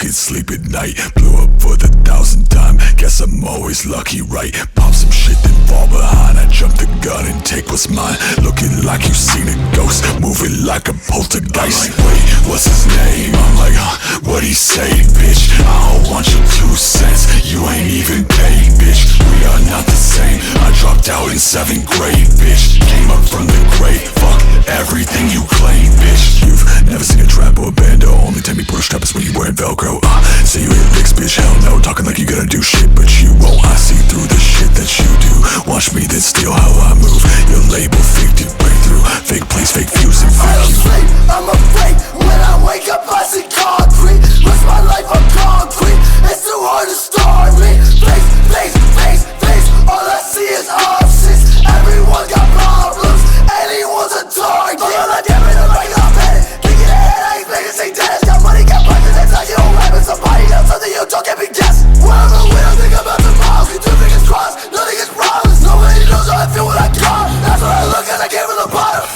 fucking sleep at night. Blew up for the 1,000th time, guess I'm always lucky, right? Pop some shit then fall behind, I jump the gun and take what's mine. Looking like you seen a ghost, moving like a poltergeist. Like, wait, what's his name? I'm like, what'd he say, bitch? I don't want your 2 cents, you ain't even paid, bitch. We are not the same, I dropped out in 7th grade, bitch. Came up from the grave, fuck everything you claim, bitch. You've never seen a trap or a bando, only time you push up is when you wearing Velcro. Say you hit licks, bitch, hell no. Talking like you gonna do shit, but you won't. I see through the shit that you do. Watch me then steal how I move. Your label fake to breakthrough, fake place, fake views and fake you. Sleep, I'm afraid when I wake up I see concrete. Rest my life on concrete, it's too hard to start me. Face, face, face, face, all I see is options. Everyone got problems, anyone's a target. All I damn it, I'm right up at it. Thinking ahead, I expect to see death. Got money, got budget, it's like you don't rap with somebody else. Something you don't get me guess. Whatever, we don't think about the miles. We do fingers crossed, nothing is promised. Nobody knows how I feel when I got. That's what I look as I came from the bottom.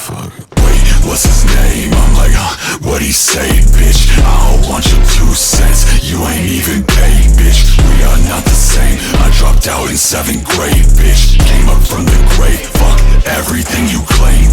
What's his name? I'm like, what'd he say, bitch? I don't want your 2 cents, you ain't even paid, bitch. We are not the same, I dropped out in 7th grade, bitch. Came up from the grave, fuck everything you claim,